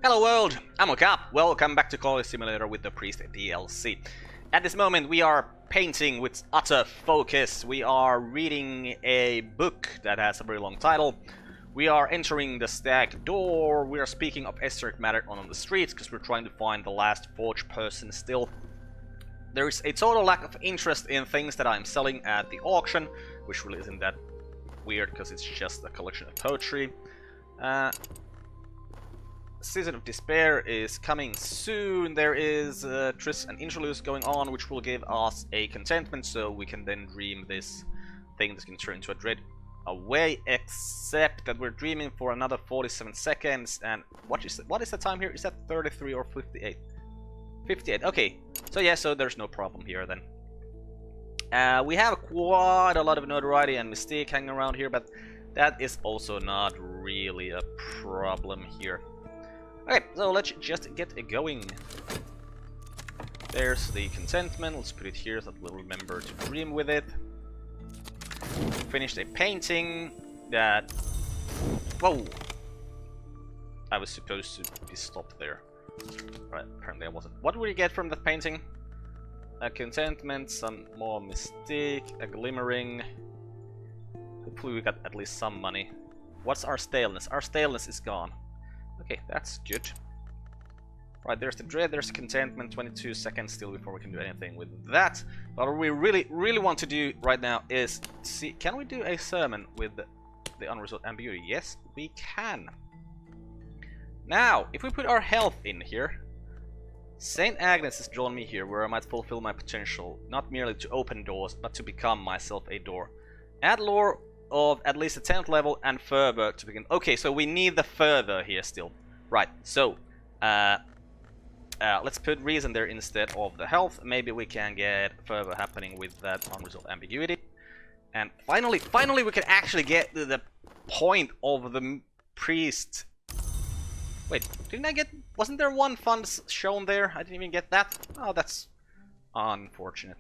Hello world, I'm Carp. Welcome back to Cultist Simulator with the Priest DLC. At this moment we are painting with utter focus. We are reading a book that has a very long title. We are entering the stag door. We are speaking of esoteric matter on the streets because we're trying to find the last forged person still. There is a total lack of interest in things that I'm selling at the auction, which really isn't that weird because it's just a collection of poetry. Season of Despair is coming soon. There is Tris and Interlude going on, which will give us a contentment, so we can then dream this thing that's going to turn into a dread away, except that we're dreaming for another 47 seconds. And what is the time here? Is that 33 or 58? 58, okay. So yeah, so there's no problem here then. We have quite a lot of notoriety and mystique hanging around here, but that is also not really a problem here. Okay, so let's just get it going. There's the contentment. Let's put it here so that we'll remember to dream with it. Finished a painting that... Whoa! I was supposed to be stopped there. Right, apparently I wasn't. What do we get from that painting? A contentment, some more mystique, a glimmering. Hopefully we got at least some money. What's our staleness? Our staleness is gone. Okay, that's good. Right, there's the dread, there's the contentment, 22 seconds still before we can do anything with that. But what we really want to do right now is see, can we do a sermon with the unresolved ambiguity? Yes, we can. Now, if we put our health in here, Saint Agnes has drawn me here where I might fulfill my potential, not merely to open doors, but to become myself a door. Add lore of at least the 10th level and fervor to begin. Okay, so we need the fervor here still. Right, so let's put reason there instead of the health. Maybe we can get fervor happening with that unresolved ambiguity. And finally we can actually get to the point of the priest. Wait, didn't I get... Wasn't there one fund shown there? I didn't even get that. Oh, that's unfortunate.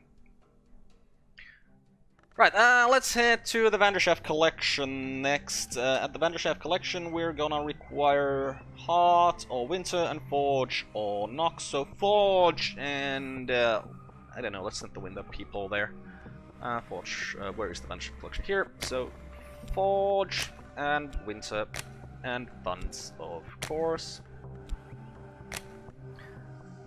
Right, let's head to the Vanderschaft collection next. At the Vanderschaft collection, we're gonna require Heart or Winter and Forge or Nox. So Forge and I don't know. Let's send the window people there. Forge. Where is the Vanderschaft collection? Here. So Forge and Winter and funds, of course.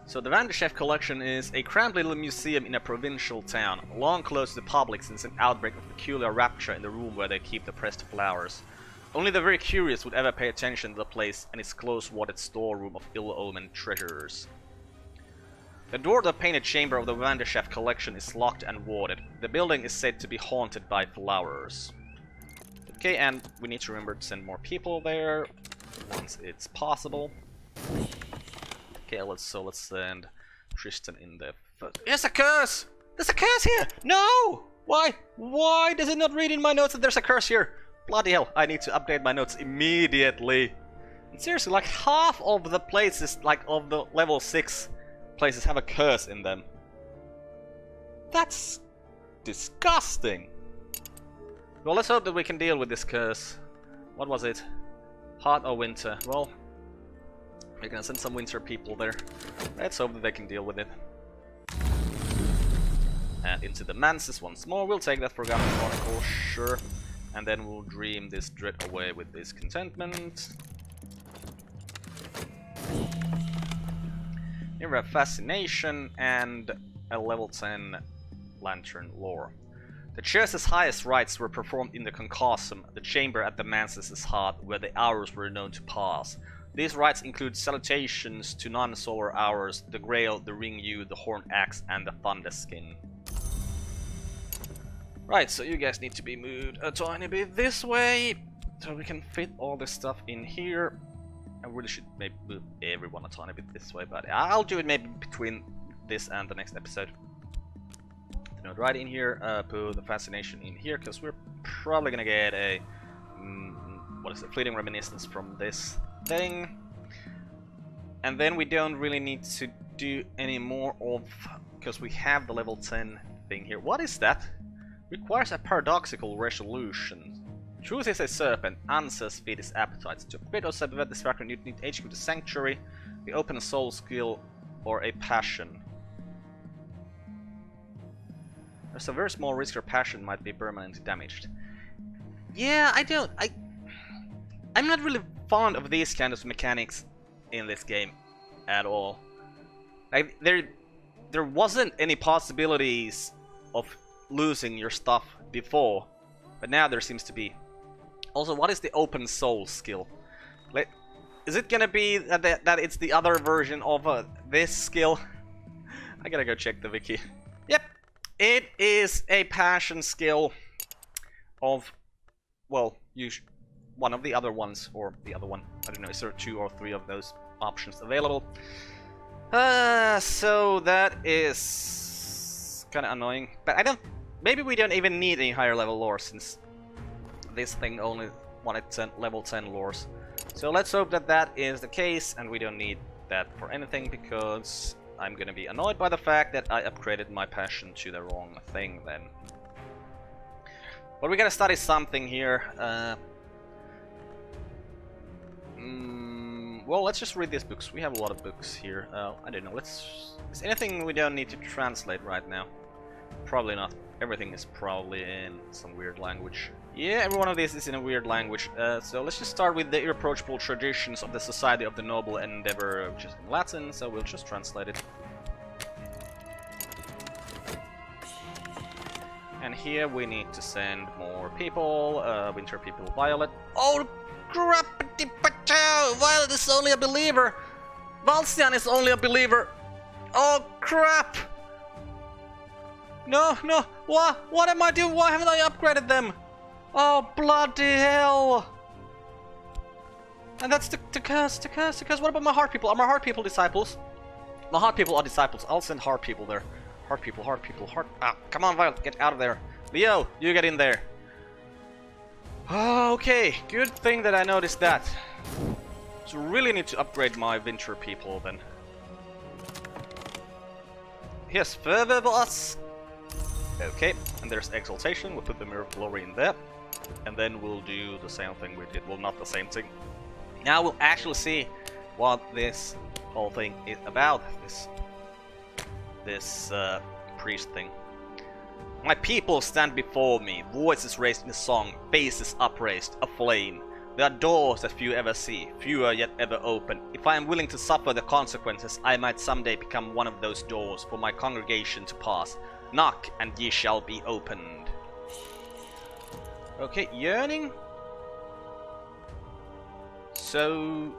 So the Vanderschaft collection is a cramped little museum in a provincial town, long closed to the public since an outbreak of peculiar rapture in the room where they keep the pressed flowers. Only the very curious would ever pay attention to the place and its close-warded storeroom of ill-omened treasures. The door to the painted chamber of the Vanderschaft collection is locked and warded. The building is said to be haunted by flowers. Okay, and we need to remember to send more people there once it's possible. Okay, let's send Tristan in there first. There's a curse! There's a curse here! No! Why? Why does it not read in my notes that there's a curse here? Bloody hell, I need to update my notes immediately. And seriously, like half of the places, like of the level 6 places have a curse in them. That's disgusting. Well, let's hope that we can deal with this curse. What was it? Heart or Winter? Well, we're gonna send some winter people there. Let's hope that they can deal with it. And into the manses once more. We'll take that for Forgotten Chronicle, sure. And then we'll dream this dread away with this contentment. Here we have Fascination and a level 10 Lantern Lore. The church's highest rites were performed in the Concorsum, the chamber at the manses' heart, where the hours were known to pass. These rites include salutations to non-solar hours, the Grail, the Ring Yew, the Horned Axe, and the Thunder Skin. Right, so you guys need to be moved a tiny bit this way, so we can fit all this stuff in here. I really should maybe move everyone a tiny bit this way, but I'll do it maybe between this and the next episode. The note right in here, put the Fascination in here, because we're probably gonna get a... what is it? Fleeting Reminiscence from this thing. And then we don't really need to do any more of, because we have the level 10 thing here. What is that? Requires a paradoxical resolution. Truth is a serpent, answers feed his appetites. To upgrade or subvert this factor, you need HQ to Sanctuary, the open soul skill, or a passion. There's a very small risk your passion might be permanently damaged. Yeah, I'm not really fond of these kind of mechanics in this game at all. Like there wasn't any possibilities of losing your stuff before, but now there seems to be. Also, what is the open soul skill? Like, is it gonna be that it's the other version of this skill? I gotta go check the wiki. Yep, it is a passion skill of, well, one of the other ones, or the other one. I don't know, is there 2 or 3 of those options available? So that is kind of annoying. But maybe we don't even need any higher level lore, since this thing only wanted level 10 lores. So let's hope that that is the case, and we don't need that for anything, because I'm gonna be annoyed by the fact that I upgraded my passion to the wrong thing then. But we gotta study something here. Well, let's just read these books. We have a lot of books here. I don't know, is anything we don't need to translate right now? Probably not. Everything is probably in some weird language. Yeah, every one of these is in a weird language. So let's just start with the irreproachable traditions of the Society of the Noble Endeavor, which is in Latin, so we'll just translate it. And here we need to send more people. Winter people, Violet. Oh, crap! Violet is only a believer! Valsian is only a believer! Oh, crap! No, no! What am I doing? Why haven't I upgraded them? Oh, bloody hell! And that's the curse. What about my heart people? Are my heart people disciples? My heart people are disciples. I'll send heart people there. Heart people. Ah, come on, Violet, get out of there. Leo, you get in there. Okay, good thing that I noticed that. So really need to upgrade my Winter people then. Here's Fervor Boss. Okay, and there's Exaltation. We'll put the Mirror of Glory in there. And then we'll do the same thing we did. Well, not the same thing. Now we'll actually see what this whole thing is about. This priest thing. My people stand before me, voices raised in song, faces upraised, aflame. There are doors that few ever see, fewer yet ever open. If I am willing to suffer the consequences, I might someday become one of those doors for my congregation to pass. Knock, and ye shall be opened. Okay, yearning. So,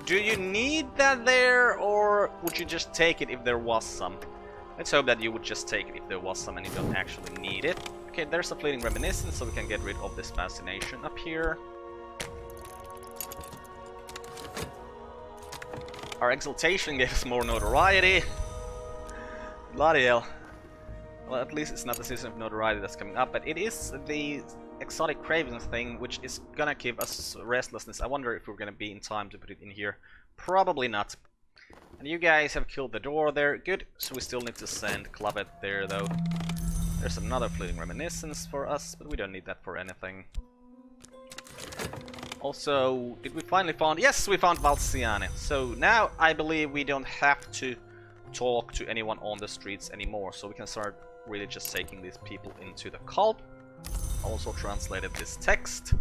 do you need that there, or would you just take it if there was some? Let's hope that you would just take it if there was some and you don't actually need it. Okay, there's a fleeting reminiscence, so we can get rid of this fascination up here. Our exaltation gave us more notoriety. Bloody hell. Well, at least it's not the season of notoriety that's coming up, but it is the exotic cravings thing, which is gonna give us restlessness. I wonder if we're gonna be in time to put it in here. Probably not. And you guys have killed the door there. Good. So we still need to send Clavet there, though. There's another fleeting reminiscence for us, but we don't need that for anything. Also, did we finally find... Yes, we found Valsiane. So now I believe we don't have to talk to anyone on the streets anymore. So we can start really just taking these people into the cult. Also translated this text.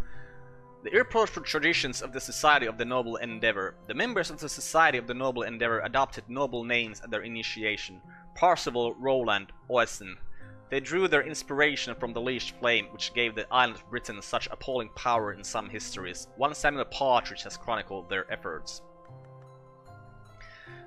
The irreproachable traditions of the Society of the Noble Endeavor. The members of the Society of the Noble Endeavor adopted noble names at their initiation. Parzival, Roland, Oisin. They drew their inspiration from the leashed flame, which gave the island of Britain such appalling power in some histories. One Samuel Partridge has chronicled their efforts.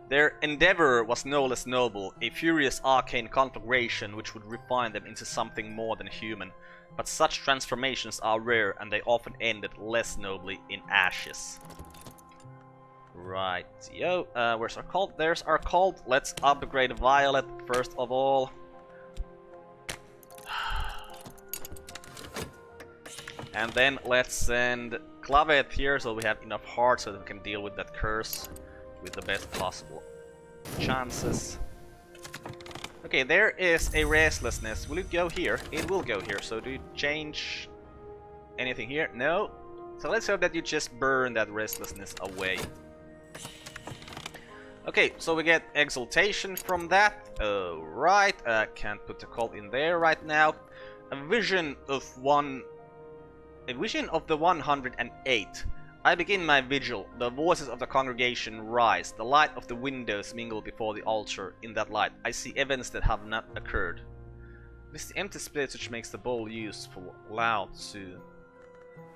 Their endeavor was no less noble, a furious arcane conflagration which would refine them into something more than human. But such transformations are rare, and they often ended less nobly in ashes. Right, yo, where's our cult? There's our cult. Let's upgrade Violet first of all. And then let's send Clavet here so we have enough hearts so that we can deal with that curse with the best possible chances. Okay, there is a restlessness. Will it go here? It will go here. So do you change anything here? No. So let's hope that you just burn that restlessness away. Okay, so we get exaltation from that. Right, can't put the cult in there right now. A vision of the 108. I begin my vigil. The voices of the congregation rise. The light of the windows mingle before the altar. In that light, I see events that have not occurred. This is the empty space which makes the bowl useful. Loud too.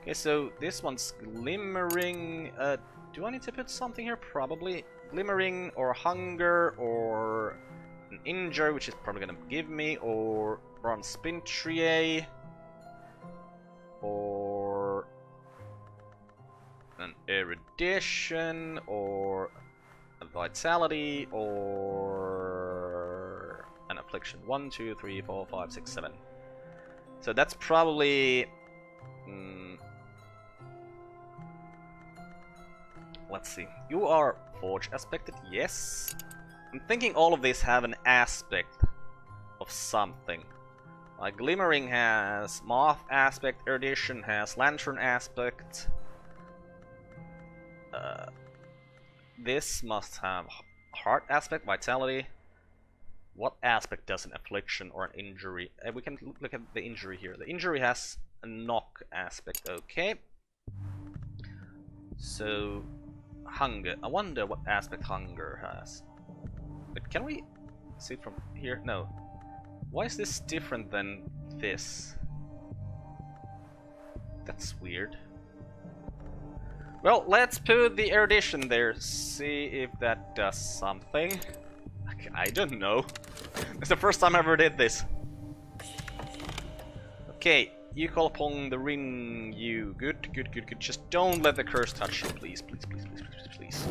Okay, so this one's glimmering. Do I need to put something here? Probably. Glimmering or hunger or an injury, which is probably gonna give me, or bronze spin tray, or an erudition, or a vitality, or an affliction. 1, 2, 3, 4, 5, 6, 7. So that's probably. Let's see. You are forge aspected, yes. I'm thinking all of these have an aspect of something. Like glimmering has moth aspect, erudition has lantern aspect. This must have heart aspect, vitality. What aspect does an affliction or an injury? We can look at the injury here. The injury has a knock aspect, okay. So hunger. I wonder what aspect hunger has. But can we see it from here? No. Why is this different than this? That's weird. Well, let's put the erudition there. See if that does something. I don't know. It's the first time I ever did this. Okay, you call upon the ring. You good, good, good, good. Just don't let the curse touch you, please, please, please, please, please, please.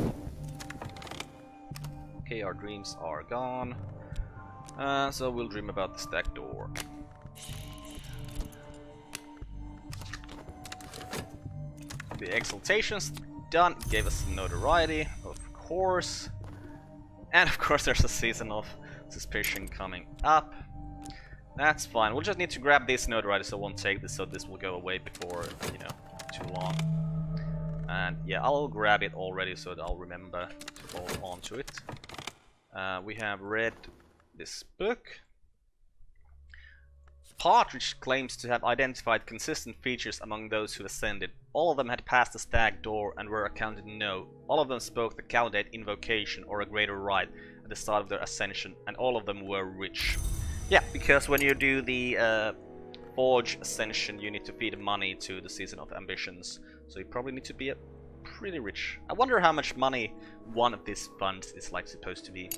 Okay, our dreams are gone. So we'll dream about the stack door. The exaltation's done. It gave us notoriety, of course. And of course there's a season of suspicion coming up. That's fine. We'll just need to grab this notoriety, so I won't take this, so this will go away before, you know, too long. And yeah, I'll grab it already so that I'll remember to hold on to it. We have read this book. Partridge claims to have identified consistent features among those who ascended. All of them had passed the stag door and were accounted no. All of them spoke the candidate invocation or a greater rite at the start of their ascension, and all of them were rich. Yeah, because when you do the Forge Ascension, you need to feed money to the Season of Ambitions, so you probably need to be pretty rich. I wonder how much money one of these funds is like supposed to be.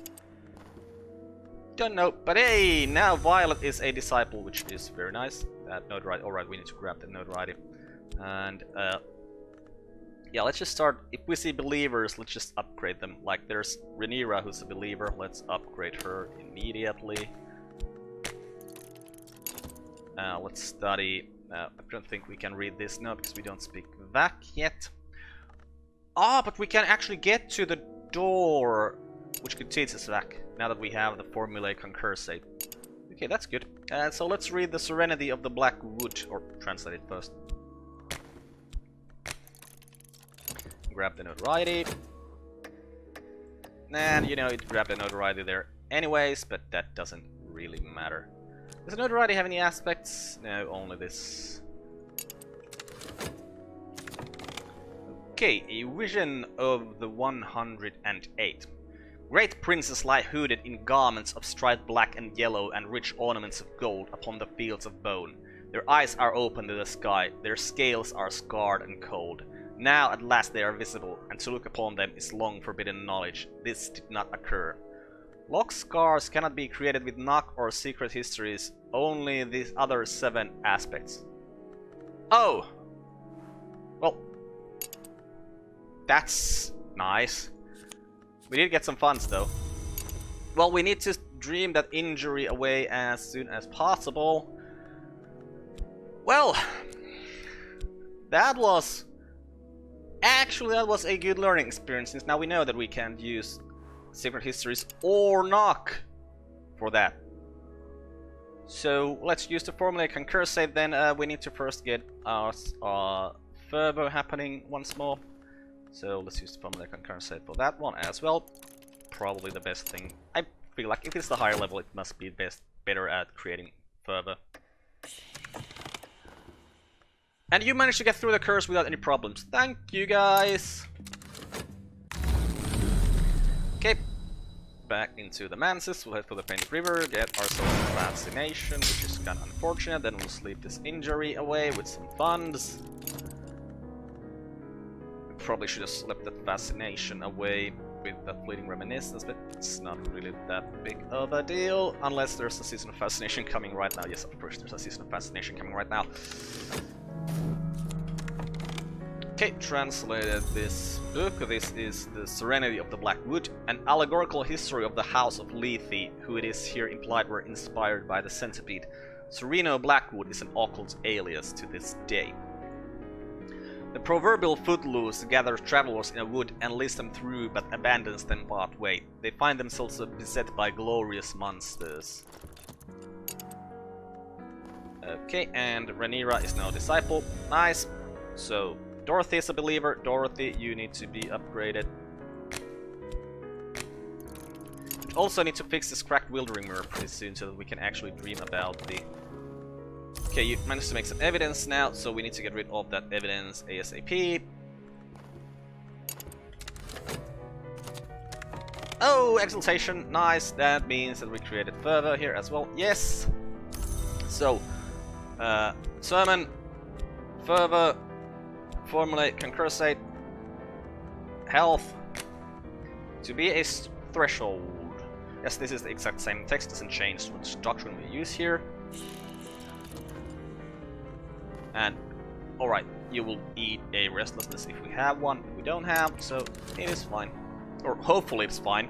Don't know, but hey, now Violet is a disciple, which is very nice. That notoriety. Alright, we need to grab that notoriety. And yeah, let's just start. If we see believers, let's just upgrade them. Like there's Rhaenyra, who's a believer. Let's upgrade her immediately. Let's study. I don't think we can read this now because we don't speak Vac yet. Ah, but we can actually get to the door, which could teach us Vac, now that we have the formulae concursate. Okay, that's good. So let's read the Serenity of the Black Wood, or translate it first. Grab the notoriety. And you know, it grabbed the notoriety there anyways, but that doesn't really matter. Does the notoriety have any aspects? No, only this. Okay, a vision of the 108. Great princes lie hooded in garments of striped black and yellow and rich ornaments of gold upon the fields of bone. Their eyes are open to the sky, their scales are scarred and cold. Now at last they are visible, and to look upon them is long forbidden knowledge. This did not occur. Lock scars cannot be created with knock or secret histories, only these other 7 aspects. Oh! Well, that's nice. We did get some funds though. Well, we need to dream that injury away as soon as possible. Well, that was a good learning experience, since now we know that we can't use secret histories or knock for that. So let's use the formula concur save then. We need to first get our fervor happening once more. So let's use the formula concur save for that one as well. Probably the best thing. I feel like if it's the higher level, it must be better at creating fervor. And you managed to get through the curse without any problems. Thank you, guys. Okay. Back into the manses. We'll head for the Painted River, get ourselves a vaccination, which is kind of unfortunate. Then we'll sleep this injury away with some funds. We probably should have slept that fascination away with that fleeting reminiscence, but it's not really that big of a deal. Unless there's a season of fascination coming right now. Yes, of course, there's a season of fascination coming right now. Okay, translated this book. This is The Serenity of the Black Wood, an allegorical history of the House of Lethe, who it is here implied were inspired by the centipede. Sereno Blackwood is an occult alias to this day. The proverbial footloose gathers travelers in a wood and leads them through but abandons them partway. They find themselves beset by glorious monsters. Okay, and Rhaenyra is now a disciple. Nice. So Dorothy is a believer. Dorothy, you need to be upgraded. We also need to fix this cracked wildering mirror pretty soon so that we can actually dream about the... Okay, you managed to make some evidence now, so we need to get rid of that evidence ASAP. Oh, exaltation, nice. That means that we created fervor here as well. Yes. So, sermon, fervor, formulate, concursate, health, to be a threshold. Yes, this is the exact same text, doesn't change which doctrine we use here. And, alright, you will eat a restlessness if we have one, if we don't have, so it is fine. Or hopefully it's fine.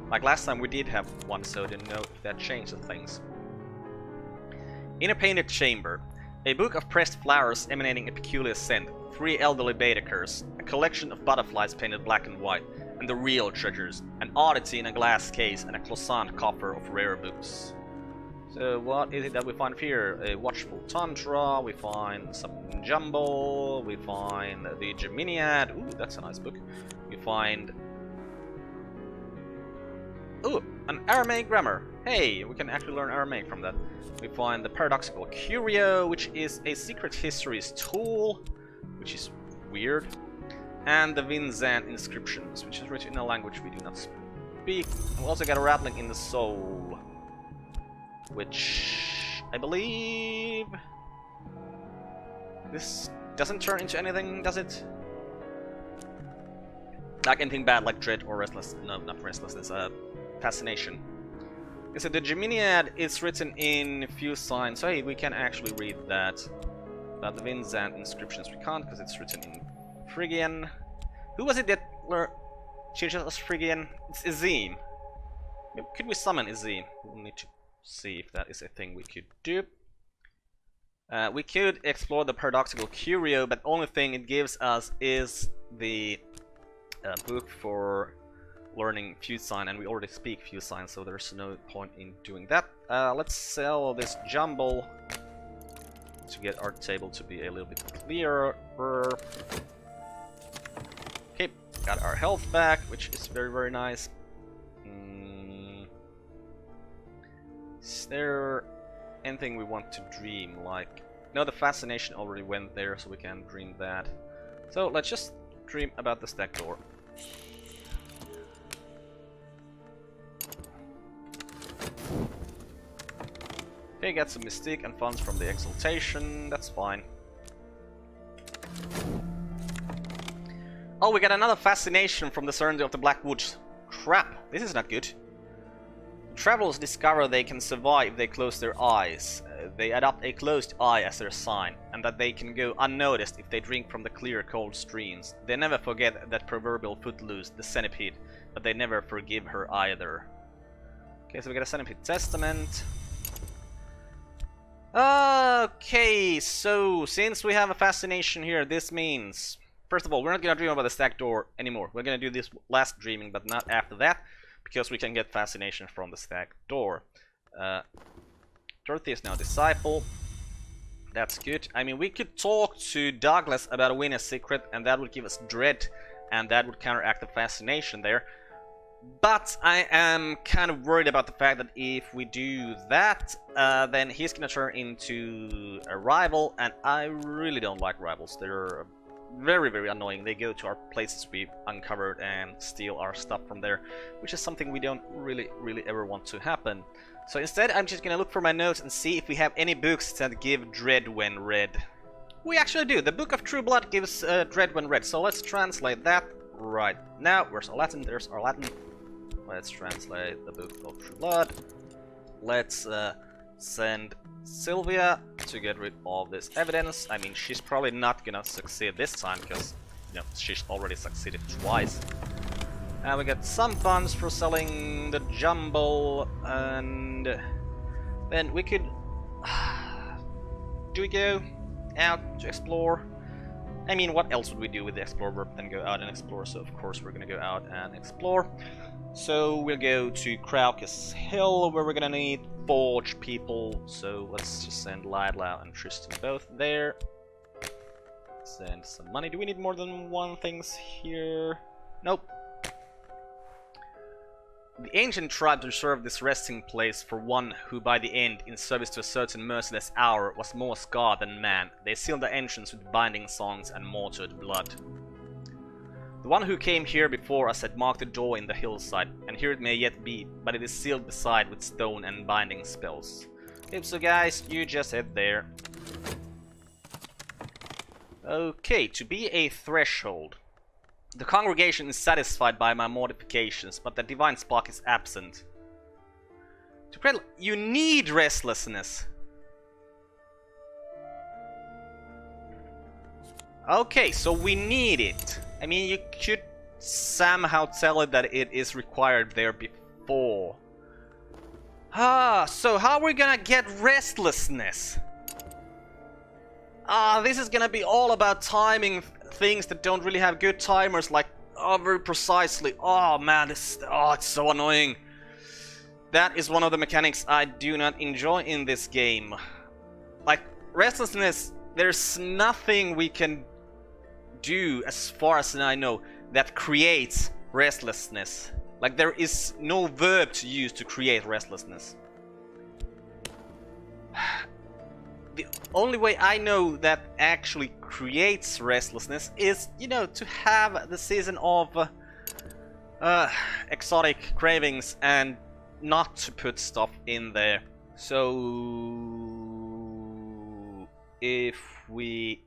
Like last time we did have one, so I didn't know if that changed things. In a painted chamber, a book of pressed flowers emanating a peculiar scent, 3 elderly Baedekers, a collection of butterflies painted black and white, and the real treasures, an oddity in a glass case and a cloisonne coffer of rare books. So what is it that we find here? A watchful Tantra, we find some Jumble, we find the Geminiad, ooh, that's a nice book. We find... ooh, an Aramaic grammar. Hey, we can actually learn Aramaic from that. We find the Paradoxical Curio, which is a secret histories tool, which is weird. And the Vinzant inscriptions, which is written in a language we do not speak. We also got a Rattling in the Soul, which I believe this doesn't turn into anything, does it? Like anything bad, like dread or restless? No, not restlessness. Fascination. So the Geminiad is written in few signs. So hey, we can actually read that. But the Vinzant inscriptions we can't because it's written in Phrygian. Who was it that changed us Phrygian? It's Azim. Could we summon Azim? We'll need to see if that is a thing we could do. We could explore the Paradoxical Curio, but the only thing it gives us is the book for learning few sign, and we already speak few signs, so there's no point in doing that. Let's sell this Jumble to get our table to be a little bit clearer. Okay, got our health back, which is very, very nice. Is there anything we want to dream? Like, no, the fascination already went there, so we can dream that. So let's just dream about the stack door. Okay, got some mystique and funds from the exaltation. That's fine. Oh, we got another fascination from the Serenity of the Black Woods. Crap, this is not good. Travelers discover they can survive if they close their eyes. They adopt a closed eye as their sign, and that they can go unnoticed if they drink from the clear, cold streams. They never forget that proverbial footloose, the centipede, but they never forgive her either. Okay, so we got a centipede testament. Okay, so since we have a fascination here, this means... First of all, we're not gonna dream about the stack door anymore. We're gonna do this last dreaming, but not after that, because we can get fascination from the stack door. Dorothy is now disciple. That's good. I mean, we could talk to Douglas about winning a secret, and that would give us dread, and that would counteract the fascination there. But I am kind of worried about the fact that if we do that, then he's gonna turn into a rival, and I really don't like rivals. They're very, very annoying. They go to our places we uncovered and steal our stuff from there, which is something we don't really ever want to happen. So instead, I'm just gonna look for my notes and see if we have any books that give dread when read. We actually do. The Book of True Blood gives dread when read, so let's translate that right now. Where's our Latin? There's our Latin. Let's translate the Book of True Blood. Let's send Sylvia to get rid of this evidence. I mean, she's probably not gonna succeed this time, because, you know, she's already succeeded twice. And we get some funds for selling the jumble, and then we could... do we go out to explore? I mean, what else would we do with the explorer than go out and explore? So of course we're gonna go out and explore. So we'll go to Craucus Hill, where we're gonna need forge people. So let's just send Lydla and Tristan both there. Send some money. Do we need more than one things here? Nope. The ancient tribes reserved this resting place for one who by the end, in service to a certain merciless hour, was more scarred than man. They sealed the entrance with binding songs and mortared blood. The one who came here before us had marked a door in the hillside, and here it may yet be, but it is sealed beside with stone and binding spells. Okay, so guys, you just head there. Okay, to be a threshold. The congregation is satisfied by my mortifications, but the divine spark is absent. To create, you need restlessness. Okay, so we need it. I mean, you could somehow tell it that it is required there before. So how are we gonna get restlessness? This is gonna be all about timing things that don't really have good timers, like, very precisely. Oh man, it's so annoying. That is one of the mechanics I do not enjoy in this game. Like, restlessness, there's nothing we can do, as far as I know, that creates restlessness. Like, there is no verb to use to create restlessness. The only way I know that actually creates restlessness is, you know, to have the season of exotic cravings and not to put stuff in there. So if we,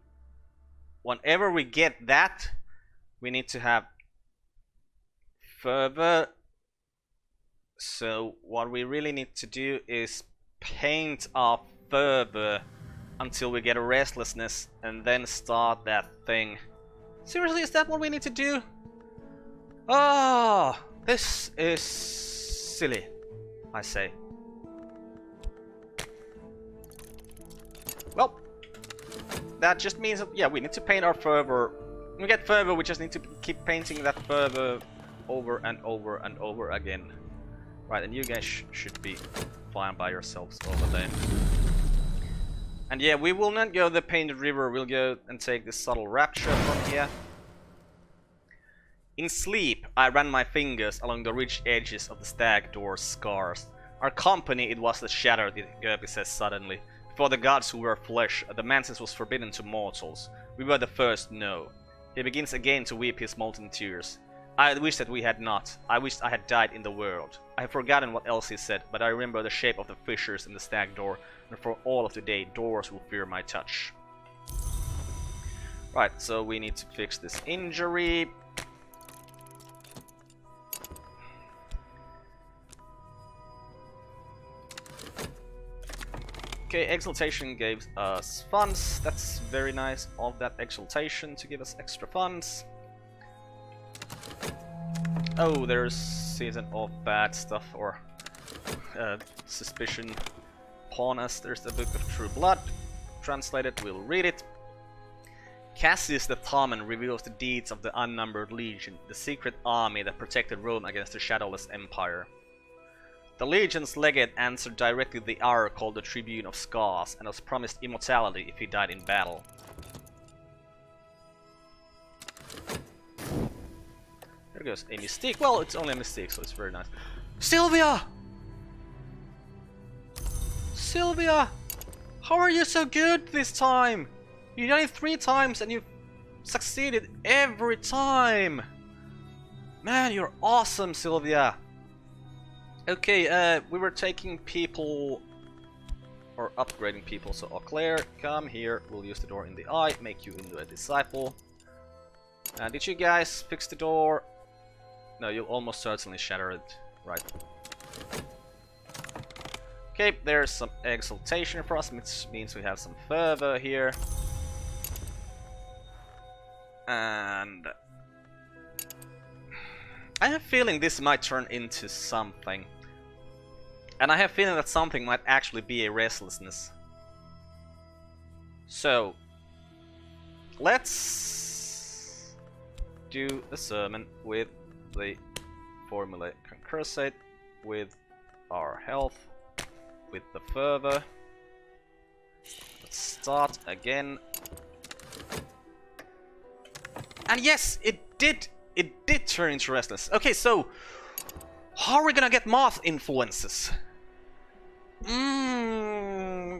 whenever we get that, we need to have fervor. So what we really need to do is paint our fervor until we get a restlessness, and then start that thing. Seriously, is that what we need to do? Oh, this is silly, I say. Well, that just means that, yeah, we need to paint our fervor. When we get fervor, we just need to keep painting that fervor over and over and over again. Right, and you guys should be fine by yourselves over there. And yeah, we will not go the Painted River, we'll go and take the Subtle Rapture from here. In sleep, I ran my fingers along the ridged edges of the stag door's scars. Our company, it was the shattered, Gerby says suddenly. Before the gods who were flesh, the mantis was forbidden to mortals. We were the first, no. He begins again to weep his molten tears. I wish that we had not. I wished I had died in the world. I have forgotten what else he said, but I remember the shape of the fissures in the stag door, and for all of the day, doors will fear my touch. Right, so we need to fix this injury. Okay, Exaltation gave us funds. That's very nice of that Exaltation to give us extra funds. Oh, there's season of bad stuff, or suspicion upon us. There's the Book of True Blood. Translated, we'll read it. Cassius the Thauman reveals the deeds of the unnumbered legion, the secret army that protected Rome against the shadowless empire. The Legion's legate answered directly the hour called the Tribune of Scars and was promised immortality if he died in battle. There goes a Mystique. Well, it's only a Mystique, so it's very nice. Sylvia! Sylvia! How are you so good this time? You done it 3 times and you succeeded every time! Man, you're awesome, Sylvia! Okay, we were taking people... or upgrading people, so Eau Claire, come here, we'll use the door in the eye, make you into a disciple. Did you guys fix the door? No, you'll almost certainly shatter it, right. Okay, there's some exaltation for us, which means we have some fervor here. And... I have a feeling this might turn into something. And I have a feeling that something might actually be a restlessness. So... let's... do a sermon with the formula concursate, with our health, with the fervor. Let's start again. And yes, it did turn into restless. Okay, so how are we gonna get moth influences?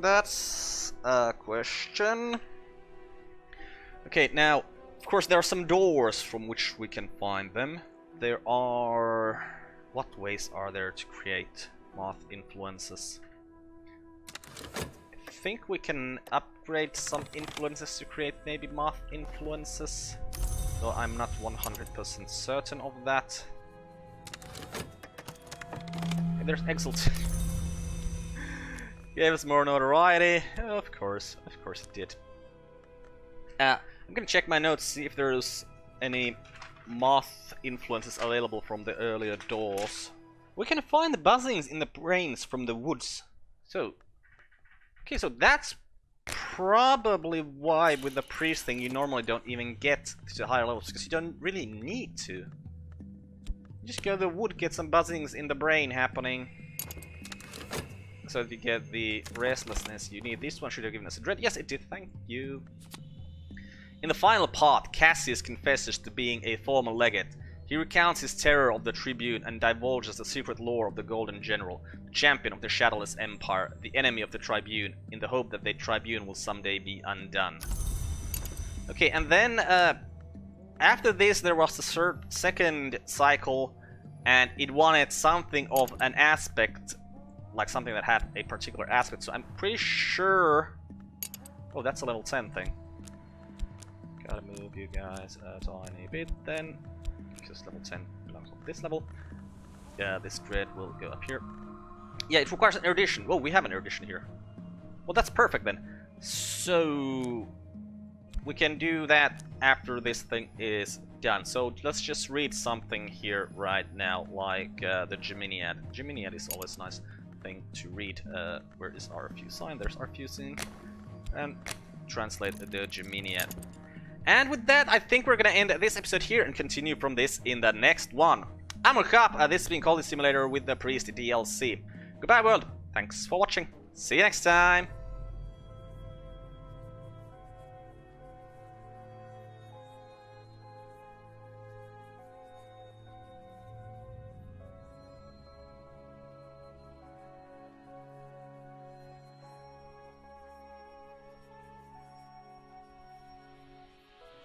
That's a question. Okay, now, of course, there are some doors from which we can find them. There are... what ways are there to create moth influences? I think we can upgrade some influences to create maybe moth influences. Though I'm not 100% certain of that. Okay, there's Exalt. Gave us more notoriety. Of course it did. I'm gonna check my notes, see if there's any moth influences available from the earlier doors. We can find the buzzings in the brains from the woods. So, okay, so that's probably why with the priest thing you normally don't even get to the higher levels, because you don't really need to. You just go to the wood, get some buzzings in the brain happening, so that you get the restlessness you need. This one should have given us a dread. Yes, it did, thank you. In the final part, Cassius confesses to being a former legate. He recounts his terror of the Tribune and divulges the secret lore of the Golden General, the champion of the Shadowless Empire, the enemy of the Tribune, in the hope that the Tribune will someday be undone. Okay, and then after this there was the second cycle, and it wanted something of an aspect, like something that had a particular aspect, so I'm pretty sure... oh, that's a level 10 thing. Gotta move you guys a tiny bit then, because level 10 belongs on this level. Yeah, this dread will go up here. Yeah, it requires an erudition. Well, we have an erudition here. Well, that's perfect then. So we can do that after this thing is done. So let's just read something here right now, like the Geminiad. Geminiad is always a nice thing to read. Where is our fuse sign? There's our fuse sign. And translate the Geminiad. And with that, I think we're gonna end this episode here and continue from this in the next one. I'm Carp, this has been Cultist Simulator with the Priest DLC. Goodbye world, thanks for watching, see you next time!